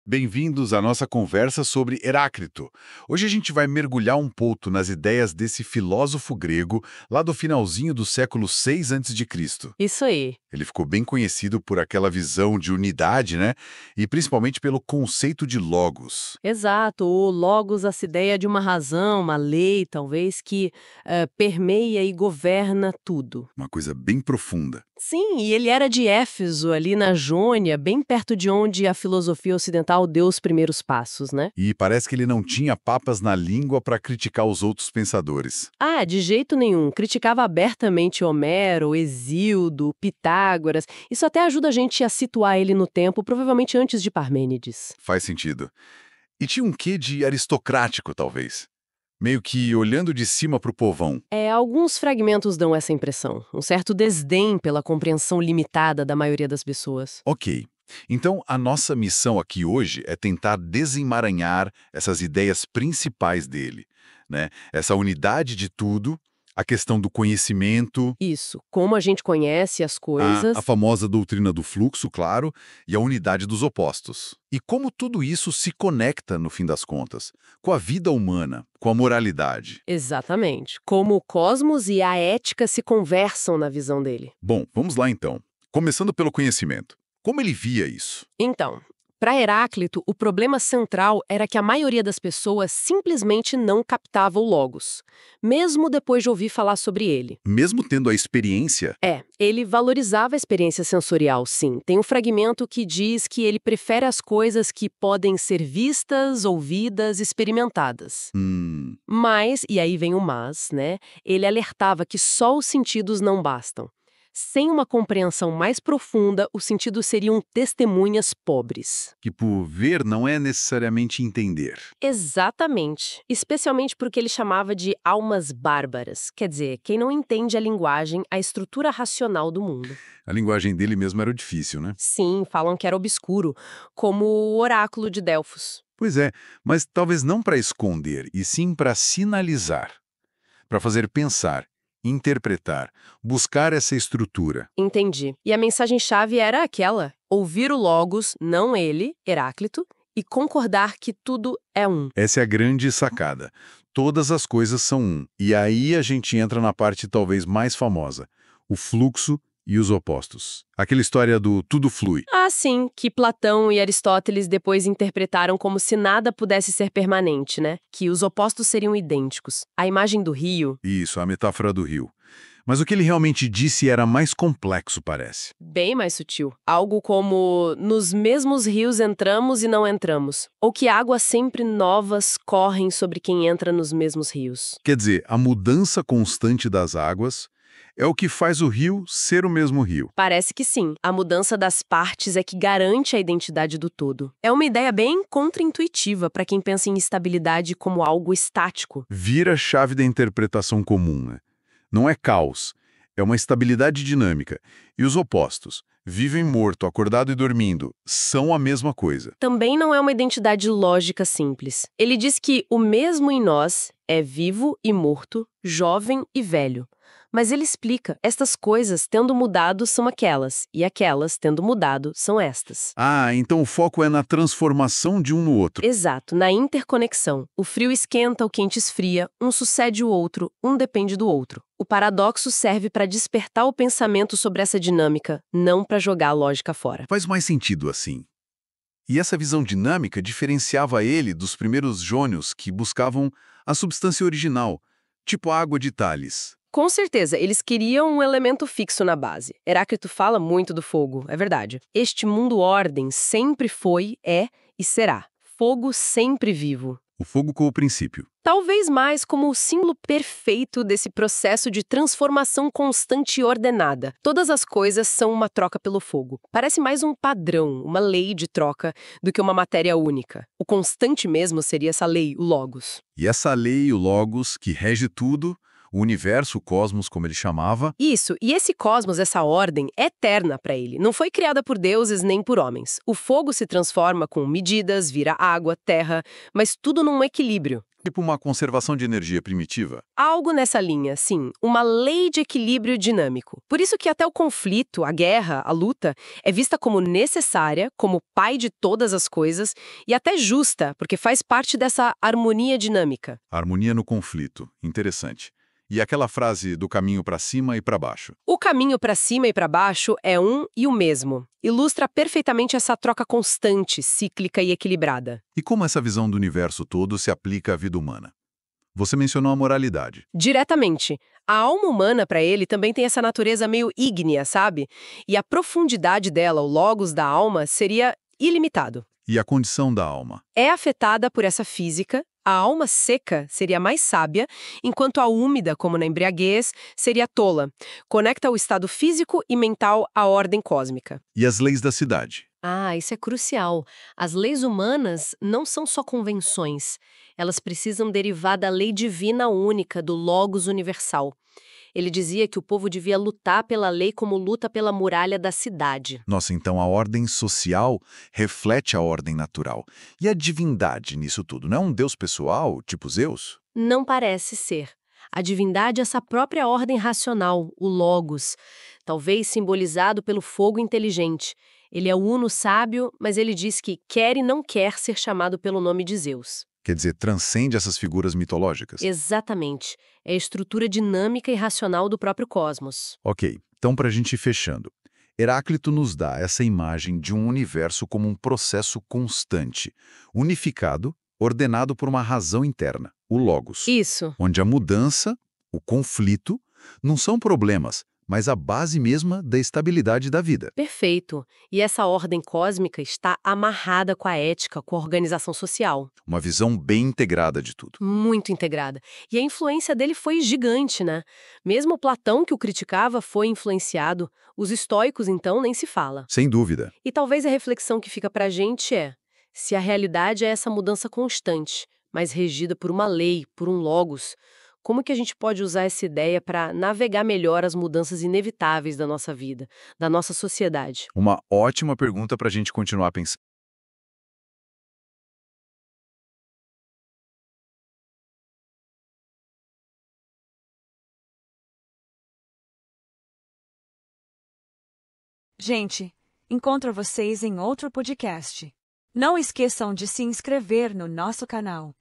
Bem-vindos à nossa conversa sobre Heráclito. Hoje a gente vai mergulhar um pouco nas ideias desse filósofo grego lá do finalzinho do século 6 a.C. Isso aí. Ele ficou bem conhecido por aquela visão de unidade, né? E principalmente pelo conceito de logos. Exato. O logos, essa ideia de uma razão, uma lei, talvez, que permeia e governa tudo. Uma coisa bem profunda. Sim, e ele era de Éfeso, ali na Jônia, bem perto de onde a filosofia ocidental deu os primeiros passos, né? E parece que ele não tinha papas na língua para criticar os outros pensadores. Ah, de jeito nenhum. Criticava abertamente Homero, Hesíodo, Pitágoras. Isso até ajuda a gente a situar ele no tempo, provavelmente antes de Parmênides. Faz sentido. E tinha um quê de aristocrático, talvez. Meio que olhando de cima para o povão. Alguns fragmentos dão essa impressão, um certo desdém pela compreensão limitada da maioria das pessoas. Ok. Então, a nossa missão aqui hoje é tentar desemaranhar essas ideias principais dele, né? Essa unidade de tudo, a questão do conhecimento, Isso, como a gente conhece as a coisas. famosa doutrina do fluxo, claro, e a unidade dos opostos. E como tudo isso se conecta, no fim das contas, com a vida humana, com a moralidade. Exatamente, como o cosmos e a ética se conversam na visão dele. Bom, vamos lá então. Começando pelo conhecimento. Como ele via isso? Então, para Heráclito, o problema central era que a maioria das pessoas simplesmente não captava o logos, mesmo depois de ouvir falar sobre ele. Mesmo tendo a experiência, Ele valorizava a experiência sensorial, sim. Tem um fragmento que diz que ele prefere as coisas que podem ser vistas, ouvidas, experimentadas. Mas, e aí vem o mas, né? Ele alertava que só os sentidos não bastam. Sem uma compreensão mais profunda, os sentidos seriam testemunhas pobres. que por ver não é necessariamente entender. Exatamente. Especialmente porque ele chamava de almas bárbaras. Quer dizer, quem não entende a linguagem, a estrutura racional do mundo. A linguagem dele mesmo era difícil, né? Sim, falam que era obscuro, como o oráculo de Delfos. Pois é, mas talvez não para esconder, e sim para sinalizar, para fazer pensar, interpretar, buscar essa estrutura. Entendi. E a mensagem-chave era aquela: ouvir o Logos, não ele, Heráclito, e concordar que tudo é um. Essa é a grande sacada. Todas as coisas são um. E aí a gente entra na parte talvez mais famosa, o fluxo e os opostos. Aquela história do tudo flui. Ah, sim, que Platão e Aristóteles depois interpretaram como se nada pudesse ser permanente, né? Que os opostos seriam idênticos. A imagem do rio, Isso, a metáfora do rio. Mas o que ele realmente disse era mais complexo, parece. bem mais sutil. Algo como: nos mesmos rios entramos e não entramos. Ou que águas sempre novas correm sobre quem entra nos mesmos rios. Quer dizer, a mudança constante das águas é o que faz o rio ser o mesmo rio. Parece que sim. A mudança das partes é que garante a identidade do todo. É uma ideia bem contraintuitiva para quem pensa em estabilidade como algo estático. Vira a chave da interpretação comum, né? Não é caos, é uma estabilidade dinâmica. E os opostos, vivem morto, acordado e dormindo, são a mesma coisa. Também não é uma identidade lógica simples. Ele diz que o mesmo em nós é vivo e morto, jovem e velho. Mas ele explica: estas coisas, tendo mudado, são aquelas, e aquelas, tendo mudado, são estas. Ah, então o foco é na transformação de um no outro. Exato, na interconexão. O frio esquenta, o quente esfria, um sucede o outro, um depende do outro. O paradoxo serve para despertar o pensamento sobre essa dinâmica, não para jogar a lógica fora. Faz mais sentido assim. E essa visão dinâmica diferenciava ele dos primeiros jônios que buscavam a substância original, tipo a água de Tales. Com certeza, eles queriam um elemento fixo na base. Heráclito fala muito do fogo, é verdade. Este mundo-ordem sempre foi, é e será. Fogo sempre vivo. O fogo como princípio. Talvez mais como o símbolo perfeito desse processo de transformação constante e ordenada. Todas as coisas são uma troca pelo fogo. Parece mais um padrão, uma lei de troca, do que uma matéria única. O constante mesmo seria essa lei, o logos. E essa lei, o logos, que rege tudo, o universo, o cosmos, como ele chamava, Isso, e esse cosmos, essa ordem, é eterna para ele. Não foi criada por deuses nem por homens. O fogo se transforma com medidas, vira água, terra, mas tudo num equilíbrio. Tipo uma conservação de energia primitiva? Algo nessa linha, sim. Uma lei de equilíbrio dinâmico. Por isso que até o conflito, a guerra, a luta, é vista como necessária, como pai de todas as coisas, e até justa, porque faz parte dessa harmonia dinâmica. Harmonia no conflito. Interessante. E aquela frase do caminho para cima e para baixo? O caminho para cima e para baixo é um e o mesmo. Ilustra perfeitamente essa troca constante, cíclica e equilibrada. E como essa visão do universo todo se aplica à vida humana? Você mencionou a moralidade. Diretamente. A alma humana, para ele, também tem essa natureza meio ígnea, sabe? E a profundidade dela, o logos da alma, seria ilimitado. E a condição da alma? É afetada por essa física. A alma seca seria mais sábia, enquanto a úmida, como na embriaguez, seria tola. Conecta o estado físico e mental à ordem cósmica. E as leis da cidade? Ah, isso é crucial. As leis humanas não são só convenções. Elas precisam derivar da lei divina única, do Logos universal. Ele dizia que o povo devia lutar pela lei como luta pela muralha da cidade. Nossa, então a ordem social reflete a ordem natural. E a divindade nisso tudo? Não é um deus pessoal, tipo Zeus? Não parece ser. A divindade é essa própria ordem racional, o Logos, talvez simbolizado pelo fogo inteligente. Ele é o uno sábio, mas ele diz que quer e não quer ser chamado pelo nome de Zeus. Quer dizer, transcende essas figuras mitológicas? Exatamente. É a estrutura dinâmica e racional do próprio cosmos. Ok, então para a gente ir fechando. Heráclito nos dá essa imagem de um universo como um processo constante, unificado, ordenado por uma razão interna, o Logos, Isso. onde a mudança, o conflito, não são problemas, mas a base mesma da estabilidade da vida. Perfeito. E essa ordem cósmica está amarrada com a ética, com a organização social. Uma visão bem integrada de tudo. Muito integrada. E a influência dele foi gigante, né? Mesmo Platão, que o criticava, foi influenciado. Os estoicos, então, nem se fala. Sem dúvida. E talvez a reflexão que fica pra gente é: se a realidade é essa mudança constante, mas regida por uma lei, por um logos, como que a gente pode usar essa ideia para navegar melhor as mudanças inevitáveis da nossa vida, da nossa sociedade? Uma ótima pergunta para a gente continuar pensando. Gente, encontro vocês em outro podcast. Não esqueçam de se inscrever no nosso canal.